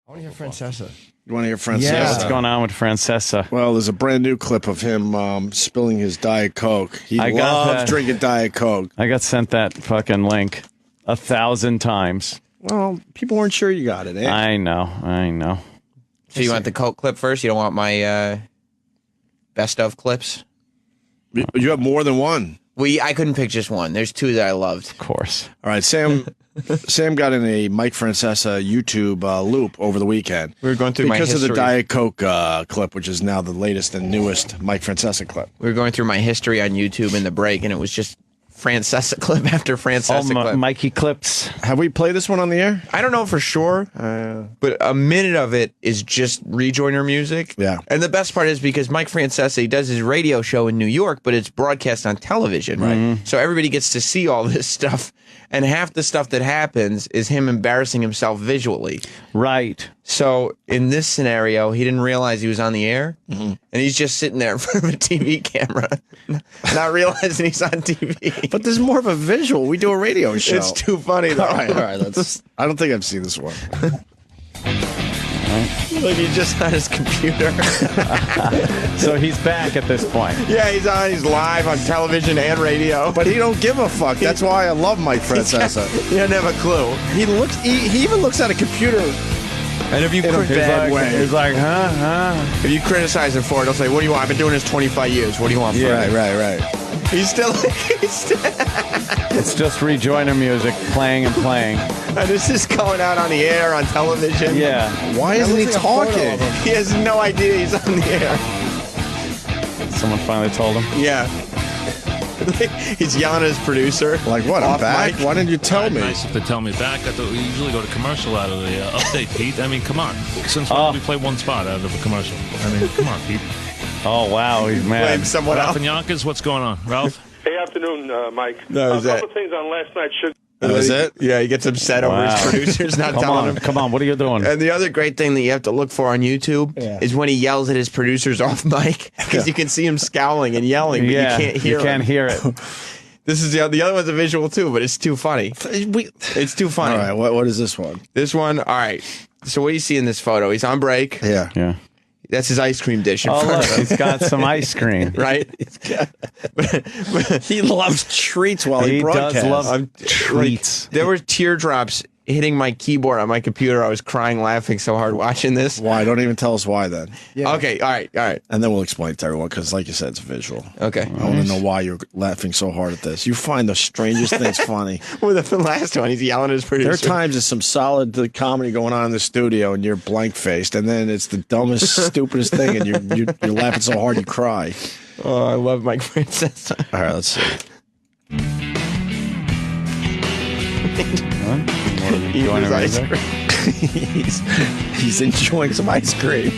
I want to hear Francesa. You want to hear Francesa? Yeah, what's going on with Francesa? Well, there's a brand new clip of him spilling his Diet Coke. He loves drinking Diet Coke. I got sent that fucking link 1,000 times. Well, people weren't sure you got it, eh? I know. So you want the Coke clip first? You don't want my best of clips? You have more than one. I couldn't pick just one. There's two that I loved. Of course. All right, Sam got in a Mike Francesa YouTube loop over the weekend. We were going through because my history. of the Diet Coke clip, which is now the latest and newest Mike Francesa clip. We were going through my history on YouTube in the break, and it was just Francesa clip after Francesa clip. Mikey clips. Have we played this one on the air? I don't know for sure, but a minute of it is just rejoiner music. Yeah. And the best part is because Mike Francesa, he does his radio show in New York, but it's broadcast on television, right? Mm-hmm. So everybody gets to see all this stuff. And half the stuff that happens is him embarrassing himself visually. Right. So in this scenario, he didn't realize he was on the air, and he's just sitting there in front of a TV camera, not realizing he's on TV. But there's more of a visual. We do a radio show. It's too funny, though. All right. I don't think I've seen this one. Look, he's just on his computer. So he's back at this point. Yeah, he's live on television and radio. But he don't give a fuck. That's why I love Mike Francesa. He doesn't have a clue. He even looks at a computer And if you in a bad way. He's like, huh? If you criticize him for it, he'll say, "What do you want? I've been doing this 25 years. What do you want?" Yeah. Right. He's still. It's just rejoiner music, playing and playing. And this is going out on the air on television. Yeah. Why isn't he talking? He has no idea he's on the air. Someone finally told him. Yeah. He's yelling at his producer. Like what? I'm back. Mic. Why didn't you tell me? Nice if they tell me back. I thought we usually go to commercial out of the update, Pete. I mean, come on. Since when did we play one spot out of a commercial? I mean, come on, Pete. Oh, wow. He's mad. Blame someone Ralph else. and Yonkers, what's going on? Ralph? Hey, afternoon, Mike. No, a is that- couple things on last night's show. That was it? Yeah, he gets upset over his producers not telling him. Come on, what are you doing? And the other great thing that you have to look for on YouTube is when he yells at his producers off mic, because you can see him scowling and yelling, but you can't hear him. This is the other one's a visual too, but it's too funny. It's too funny. All right, what is this one? This one, all right. So what do you see in this photo? He's on break. Yeah. That's his ice cream dish in Oh, front look, of him. he's got some ice cream. Right? He loves treats while he broadcasts. Does love treats. There were teardrops hitting my keyboard on my computer. I was crying, laughing so hard watching this. Why? Don't even tell us why then. Yeah. Okay, all right. And then we'll explain it to everyone because, like you said, it's visual. Okay. I want to know why you're laughing so hard at this. You find the strangest things funny. Well, the last one, he's yelling at his producer. There are times there's some solid comedy going on in the studio and you're blank-faced, and then it's the dumbest, stupidest thing, and you're laughing so hard you cry. Oh, I love Mike Francesa. All right, let's see. Eating his ice cream. He's enjoying some ice cream.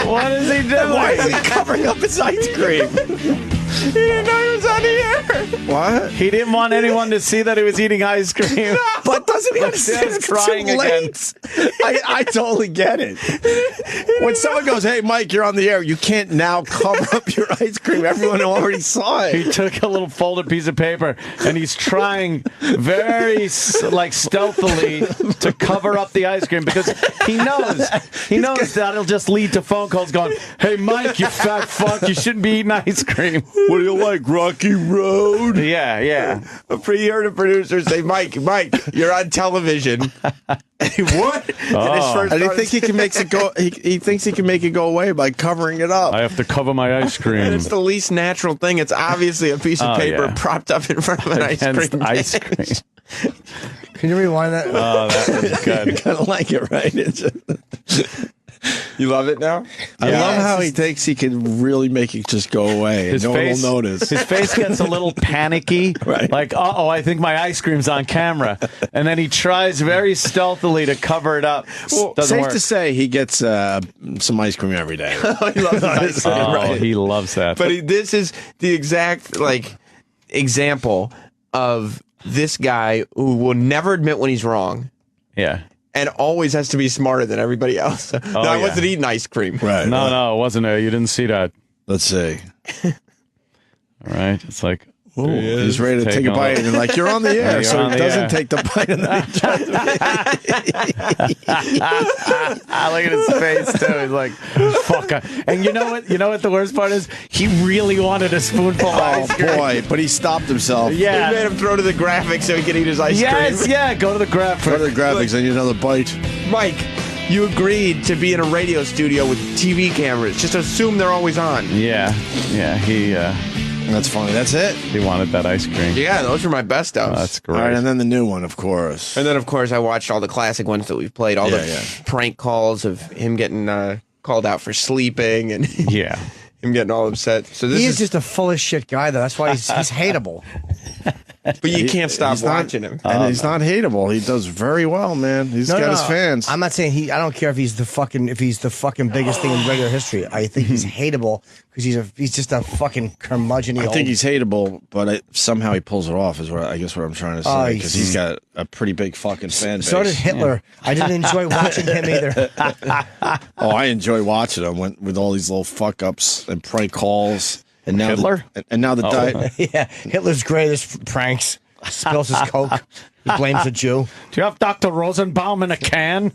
What is he doing? Why is he covering up his ice cream? He didn't know he was on the air. What? He didn't want anyone to see that he was eating ice cream. But doesn't he understand Sam's it's crying too late? I totally get it. When someone goes, "Hey, Mike, you're on the air," you can't now cover up your ice cream. Everyone already saw it. He took a little folded piece of paper and he's trying very stealthily to cover up the ice cream because he knows that'll just lead to phone calls going, "Hey, Mike, you fat fuck, you shouldn't be eating ice cream." What do you like, Rocky Road? Yeah. You heard a producer say, Mike, you're on television. What? And he thinks he can make it go. He thinks he can make it go away by covering it up. I have to cover my ice cream. And it's the least natural thing. It's obviously a piece of paper propped up in front of an ice cream. Ice cream. Can you rewind that? Oh, that was good. You kind of like it, right? You love it now? I love how he thinks he can really make it just go away and no one will notice. His face gets a little panicky, Right. like, uh-oh, I think my ice cream's on camera. And then he tries very stealthily to cover it up. Well, Doesn't safe work. to say he gets some ice cream every day. He loves ice cream. Oh, he loves that. But this is the exact example of this guy who will never admit when he's wrong. Yeah. And always has to be smarter than everybody else. I wasn't eating ice cream. Right. No, it wasn't. You didn't see that. Let's see. All right. It's like, Ooh, he's ready to take a bite, and like you're on the air, so he doesn't take the bite, and then he tries to Look at his face too. He's like, "Fuck!" And you know what? You know what the worst part is? He really wanted a spoonful of ice cream. Oh boy! But he stopped himself. Yeah, he made him throw to the graphics so he could eat his ice cream. Yes, yeah. Go to the graphics. Go to the graphics. I need another bite. Mike, you agreed to be in a radio studio with TV cameras. Just assume they're always on. Yeah. He. That's funny. That's it. He wanted that ice cream. Yeah, those were my best of. That's great. All right, and then the new one, of course. And then, of course, I watched all the classic ones that we've played. All the prank calls of him getting called out for sleeping and him getting all upset. So this he is just a full of shit guy, though. That's why he's hateable. But you can't stop watching him. And he's not hateable. He does very well, man. He's got his fans. I'm not saying I don't care if he's the fucking biggest thing in regular history. I think he's hateable because he's just a fucking curmudgeon. I think he's hateable, but somehow he pulls it off. Is what I guess what I'm trying to say, because he's got a pretty big fucking fan base. So did Hitler. I didn't enjoy watching him either. Oh, I enjoy watching him with all these little fuck ups and prank calls. And now Hitler? Now the diet. Yeah, Hitler's greatest pranks. Spills his Coke. He blames a Jew. Do you have Dr. Rosenbaum in a can?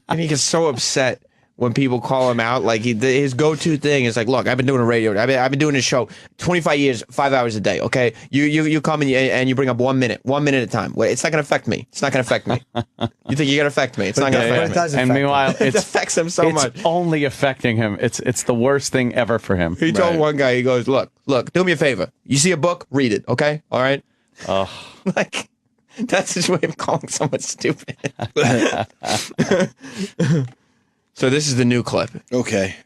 And he gets so upset when people call him out. Like his go-to thing is like, look, I've been doing a radio. I've been doing this show 25 years, 5 hours a day. Okay, you come and you bring up 1 minute at a time. Wait, it's not gonna affect me. It's not gonna affect me. You think you're gonna affect me? It's not gonna affect me. It does affect and meanwhile, it affects him so much. It's only affecting him. It's the worst thing ever for him. He told one guy, he goes, look, do me a favor. You see a book, read it. Okay, all right. Like. That's his way of calling someone stupid. So this is the new clip. Okay.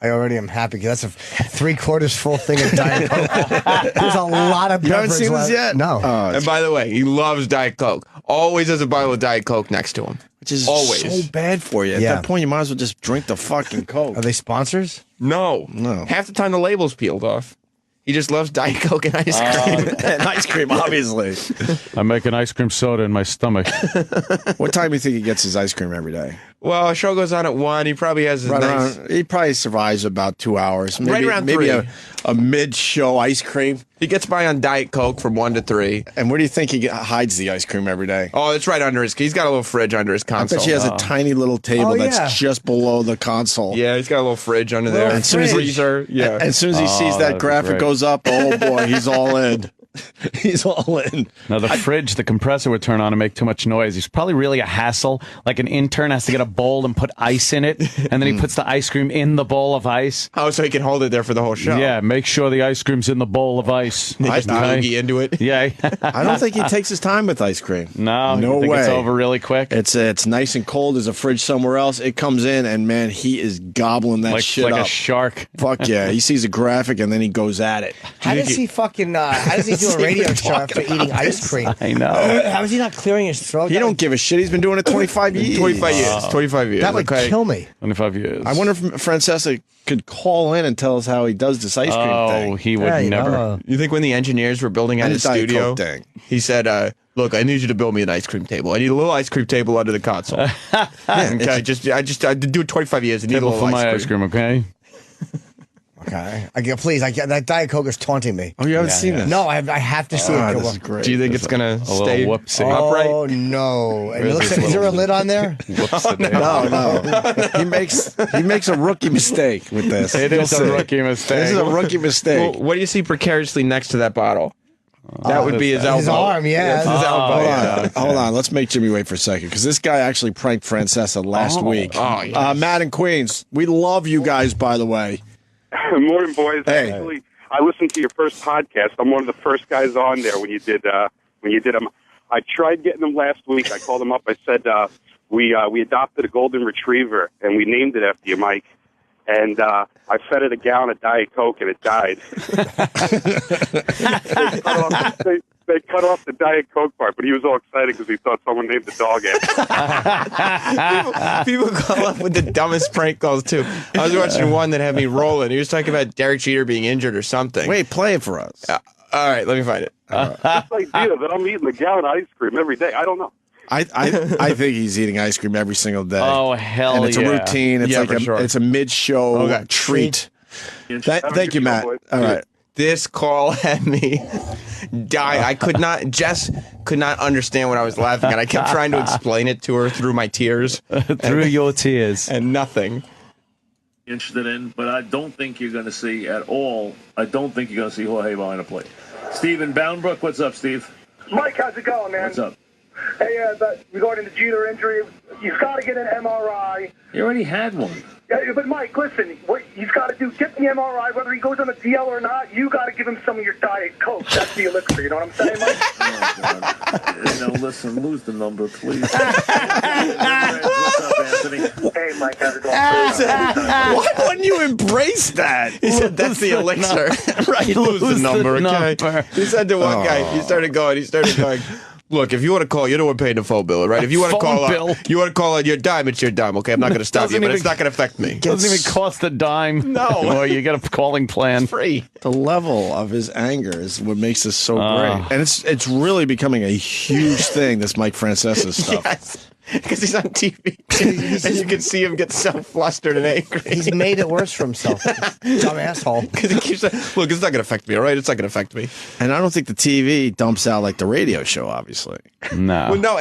I already am happy because that's a 3/4 full thing of Diet Coke. There's a lot of. You haven't seen this yet? No. And by the way, he loves Diet Coke. Always has a bottle of Diet Coke next to him. Which is always so bad for you. At that point, you might as well just drink the fucking Coke. Are they sponsors? No. Half the time the label's peeled off. He just loves Diet Coke and ice cream. And ice cream, obviously. I make an ice cream soda in my stomach. What time do you think he gets his ice cream every day? Well, a show goes on at 1. He probably has his he probably survives about 2 hours. Maybe, right around 3. Maybe a mid-show ice cream. He gets by on Diet Coke from 1 to 3. And where do you think he hides the ice cream every day? Oh, it's right under his... He's got a little fridge under his console. I bet she has a tiny little table that's just below the console. Yeah, he's got a little fridge under there. As soon as freezer. Yeah. As soon as he sees that graphic goes up, oh boy, he's all in. He's all in. Now, the fridge, the compressor would turn on and make too much noise. It's probably really a hassle. Like an intern has to get a bowl and put ice in it, and then he puts the ice cream in the bowl of ice. Oh, so he can hold it there for the whole show. Yeah, make sure the ice cream's in the bowl of ice. Just boogie into it. Yeah. I don't think he takes his time with ice cream. No way. It's over really quick. It's nice and cold. There's a fridge somewhere else. It comes in, and man, he is gobbling that shit like up. a shark. Fuck yeah. He sees a graphic, and then he goes at it. How does he do a radio show after eating ice cream? I know. How is he not clearing his throat? He don't give a shit. He's been doing it 25 years. 25 years. 25 years. That would kill me. 25 years. I wonder if Francesa could call in and tell us how he does this ice cream thing. Oh, he would never. You think when the engineers were building out his studio, thing. He said, look, I need you to build me an ice cream table. I need a little ice cream table under the console. Okay, I do it 25 years. I need a little for my ice cream, okay? Okay, that Diet Coke is taunting me. Oh, you haven't seen it? No, I have to see it. This is great. Do you think it's gonna stay upright? Oh no! And it looks like, is there a lid on there? No. He makes a rookie mistake with this. It is a rookie mistake. This is a rookie mistake. Well, what do you see precariously next to that bottle? That would be his elbow. His arm, yeah. His elbow. Hold on. Let's make Jimmy wait for a second, because this guy actually pranked Francesa last week. Oh, yes. Matt and Queens, we love you guys, by the way. Morning, boys. Hey. Actually, I listened to your first podcast. I'm one of the first guys on there when you did them. I tried getting them last week. I called them up. I said we adopted a golden retriever and we named it after you, Mike. And I fed it a gallon of Diet Coke and it died. They cut off the Diet Coke part, but he was all excited because he thought someone named the dog after him. People call up with the dumbest prank calls, too. I was watching one that had me rolling. He was talking about Derek Jeter being injured or something. Wait, play it for us. All right, let me find it. This idea that I'm eating a gallon of ice cream every day, I don't know. I think he's eating ice cream every single day. Oh, hell yeah. And it's a routine. It's for sure. It's a mid-show treat. Thank you, Matt. All right. This call had me die. I could not understand what I was laughing at. I kept trying to explain it to her through my tears. Through your tears. And nothing. Interested in, but I don't think you're going to see at all. I don't think you're going to see Jorge behind a plate. Steve in Boundbrook, what's up, Steve? Mike, how's it going, man? What's up? Hey, regarding the Jeter injury, you've got to get an MRI. He already had one. Yeah, but Mike, listen, what he's got to do, get the MRI, whether he goes on the DL or not, you got to give him some of your Diet Coke. That's the elixir, you know what I'm saying, Mike? Oh, God. Listen, lose the number, please. What's up, Anthony? Hey, Mike, how's it going? Why wouldn't you embrace that? He said, that's the elixir. Right, lose the number, okay? He said to one guy, he started going, look, if you want to call, you're the one paying the phone bill, right? If you want to call on your dime, it's your dime, okay? I'm not going to stop you, but it's not going to affect me. It doesn't even cost a dime. No. Or you get a calling plan. It's free. The level of his anger is what makes this so great. And it's really becoming a huge thing, this Mike Francesa stuff. Yes. Because he's on TV. And you can see him get so flustered and angry. He's made it worse for himself. Dumb asshole. Because he keeps saying, look, it's not going to affect me, all right? It's not going to affect me. And I don't think the TV dumps out like the radio show, obviously. No. Well, no,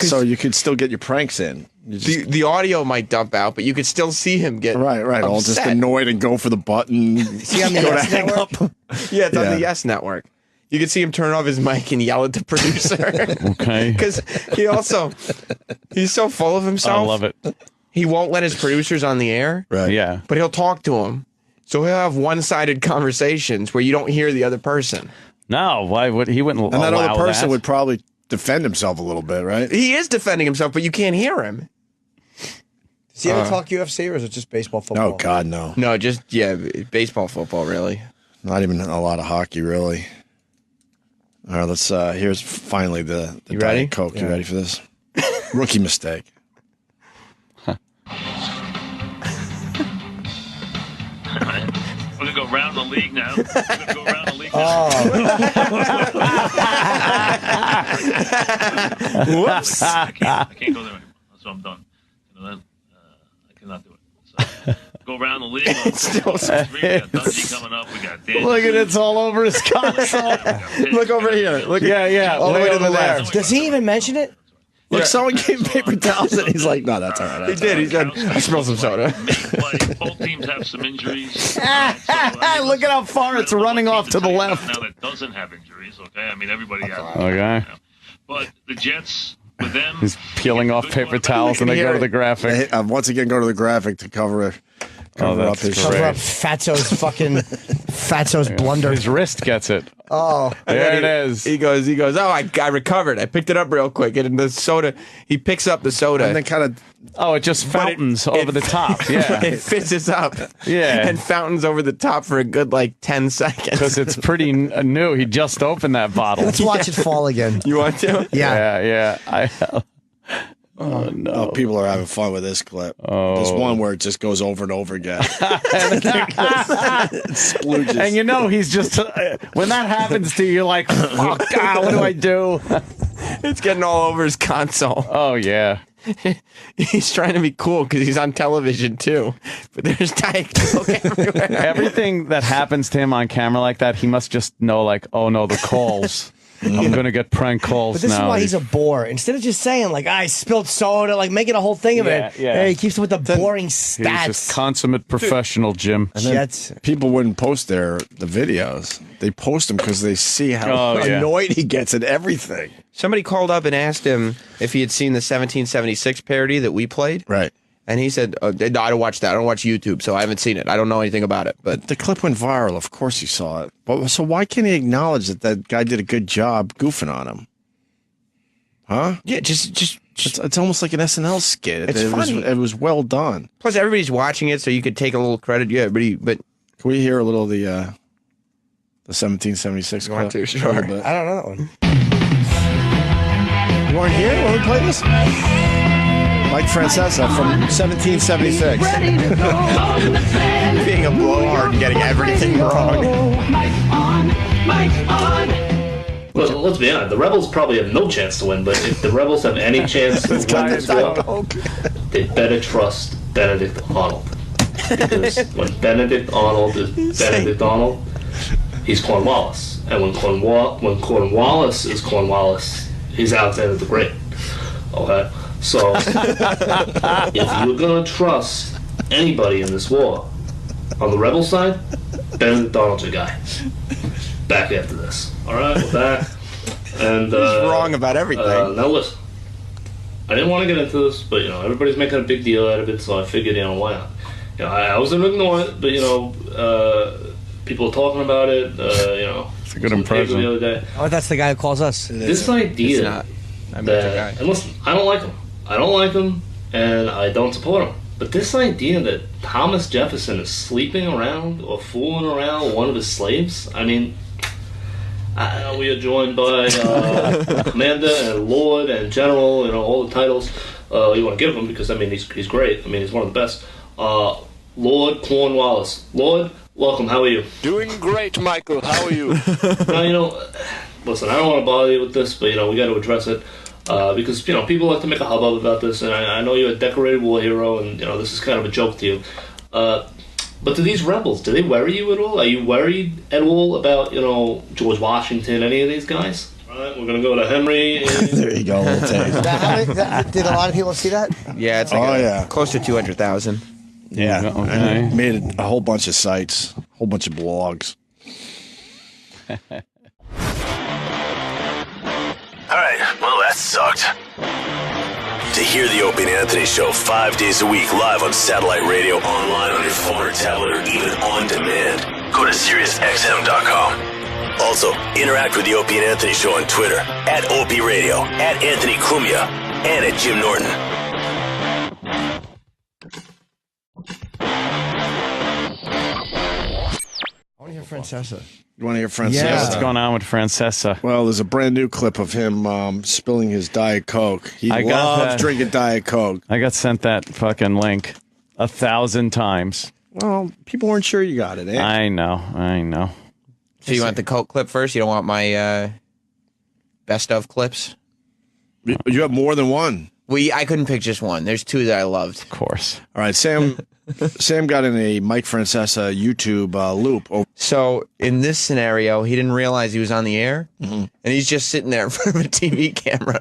so you could still get your pranks in. The audio might dump out, but you could still see him get right, all just annoyed and go for the button. See on the Yes Network? Yeah, it's on the Yes Network. You can see him turn off his mic and yell at the producer. Okay. Because he's so full of himself. I love it. He won't let his producers on the air. Right. Yeah. But he'll talk to them. So he'll have one-sided conversations where you don't hear the other person. No, why would he wouldn't And that allow other person that? would probably defend himself a little bit, right? He is defending himself, but you can't hear him. Does he ever talk UFC or is it just baseball, football? Oh, God, no. No, just, baseball, football, really. Not even a lot of hockey, really. All right, let's, here's finally the You ready? Diet Coke. Yeah. You ready for this? Rookie mistake. We're going to go around the league now. We're going to go around the league now. Whoops. I can't go there anymore. So I'm done. I cannot do it. So, go around the league. We got Dungey coming up. We got Dan. Look at it, it's all over his console. Look over here. Look all the way to the left. Does he even mention it? Look, someone gave paper towels and he's like, no, that's all right. He did. He said, I smell some soda. Both teams have some injuries. Look at how far it's running off to the left. Now that doesn't have injuries, okay? I mean, everybody has. Okay. But the Jets, with them, He's peeling off paper towels and they go to the graphic. Once again, go to the graphic to cover up his Cover up Fatso's blunder. His wrist gets it. Oh. There it is. He goes, oh, I recovered. I picked it up real quick. And the soda, he picks up the soda. And then kind of... Oh, it just fountains over the top. Yeah. It fizzes up. Yeah. And fountains over the top for a good, 10 seconds. Because it's pretty new. He just opened that bottle. Let's watch it fall again. You want to? Yeah. Oh, no. Oh, people are having fun with this clip. Oh. There's one where it just goes over and over again. And you know he's just... when that happens to you, you're like, oh, God, what do I do? It's getting all over his console. Oh, yeah. He's trying to be cool because he's on television, too. But there's Diet Coke everywhere. Everything that happens to him on camera like that, he must just know, oh, no, the calls. I'm going to get prank calls now. But this is why he's a bore. Instead of just saying, I spilled soda, making a whole thing of it. Yeah. Hey, he keeps it with the boring He's stats. just consummate professional, Jim. And then people wouldn't post the videos. They post them because they see how annoyed he gets at everything. Somebody called up and asked him if he had seen the 1776 parody that we played. Right. And he said, no, I don't watch that. I don't watch YouTube, so I haven't seen it. I don't know anything about it. But the clip went viral. Of course he saw it. But so why can't he acknowledge that guy did a good job goofing on him? Huh? Yeah, just it's almost like an SNL skit. It's funny. It was well done. Plus, everybody's watching it, so you could take a little credit. Yeah, but can we hear a little of the 1776 clip? Want to? Sure. I don't know that one. You weren't here when we played this? Mike Francesa from 1776. Being a blowhard and getting everything wrong. Well, let's be honest. The Rebels probably have no chance to win, but if the Rebels have any chance to win this cup, they better trust Benedict Arnold. Because when Benedict Arnold is Benedict Arnold, he's Cornwallis. And when Cornwallis is Cornwallis, he's Alexander the Great. Okay? So, if you're going to trust anybody in this war, on the rebel side, Benedict Arnold's your guy. Back after this. Alright, we're back. And, He's wrong about everything. Now listen. I didn't want to get into this, but, everybody's making a big deal out of it, so I figured, why not? I was going to ignore it, but, people are talking about it, It's a good impression. The other day. Oh, that's the guy who calls us. This idea It's not. I met the guy. and listen, I don't like him, and I don't support him. But this idea that Thomas Jefferson is sleeping around or fooling around with one of his slaves, I mean, I know we are joined by Commander and Lord and General, all the titles you want to give him, because, he's great. He's one of the best. Lord Cornwallis. Lord, welcome. How are you? Doing great, Michael. How are you? Now, listen, I don't want to bother you with this, but, we got to address it. Because, people like to make a hubbub about this, and I know you're a decorated war hero, and, this is kind of a joke to you. But do these rebels, do they worry you at all? Are you worried at all about, George Washington, any of these guys? All right, we're going to go to Henry. There you go. Did a lot of people see that? Yeah, it's like close to 200,000. Yeah. Okay. I made a whole bunch of sites, a whole bunch of blogs. All right, well, that sucked. To hear the Opie and Anthony Show 5 days a week live on satellite radio, online on your phone or tablet, or even on demand, go to SiriusXM.com. Also, interact with the Opie and Anthony Show on Twitter, @Opie Radio, @Anthony Cumia, and @Jim Norton. I want to hear Francesa. You want to hear Francesa? Yeah, what's going on with Francesa? Well, there's a brand new clip of him spilling his Diet Coke. He loves drinking Diet Coke. I got sent that fucking link 1,000 times. Well, people weren't sure you got it, eh? I know. So you want the Coke clip first? You don't want my best of clips? You have more than one. I couldn't pick just one. There's two that I loved. Of course. All right, Sam got in a Mike Francesa YouTube loop. So in this scenario, he didn't realize he was on the air, and he's just sitting there in front of a TV camera,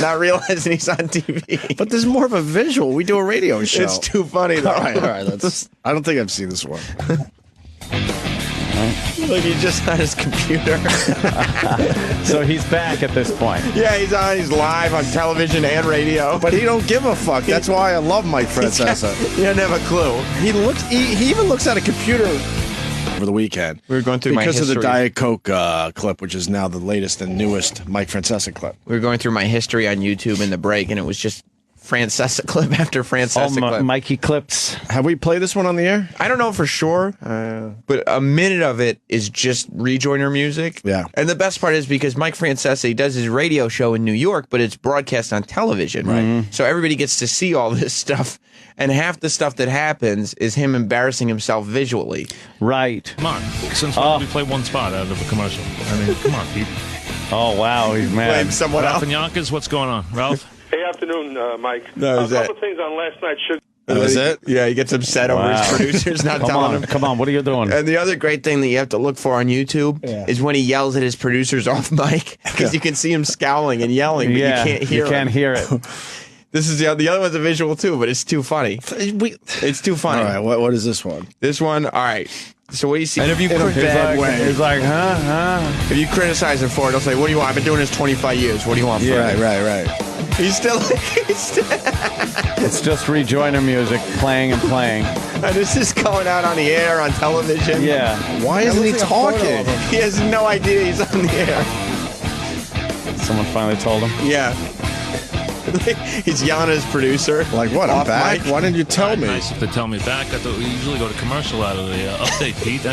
not realizing he's on TV. But there's more of a visual. We do a radio show. It's too funny, though. All right. I don't think I've seen this one. Look, he's just on his computer. So he's back at this point. Yeah, he's live on television and radio. But he don't give a fuck. That's why I love Mike Francesa. He doesn't have a clue. He even looks at a computer over the weekend. We were going through because my history. of the Diet Coke clip, which is now the latest and newest Mike Francesa clip. We were going through my history on YouTube in the break, and it was just Francesa clip after Francesa clip. Mikey clips. Have we played this one on the air? I don't know for sure, but a minute of it is just rejoiner music. Yeah. And the best part is because Mike Francesa, he does his radio show in New York, but it's broadcast on television, right? So everybody gets to see all this stuff, and half the stuff that happens is him embarrassing himself visually. Right. Come on. Since when did we play one spot out of a commercial? Come on, Pete. Oh, wow, he's mad. Blame someone Ralph else. and Yonkers, what's going on? Ralph? Hey, afternoon, Mike. No, a is that- couple things on last night's show. That was it? Yeah, he gets upset over his producers not telling him. Come on, what are you doing? And the other great thing that you have to look for on YouTube is when he yells at his producers off mic, because you can see him scowling and yelling, but you can't hear You can't hear it. This is the other one's a visual too, but it's too funny. It's too funny. All right, what is this one? This one, all right. So what do you see? And if you He's like, if you criticize him for it, he'll say, "What do you want? I've been doing this 25 years. What do you want?" From me?" Right. He's still. it's just rejoiner music playing and playing. And this is going out on the air on television. Yeah. Why isn't he talking? He has no idea he's on the air. Someone finally told him. Yeah. He's yelling at his producer. Like what? I'm back. Mic. Why didn't you tell me? Nice if they tell me back. I thought we usually go to commercial out of the update, Pete.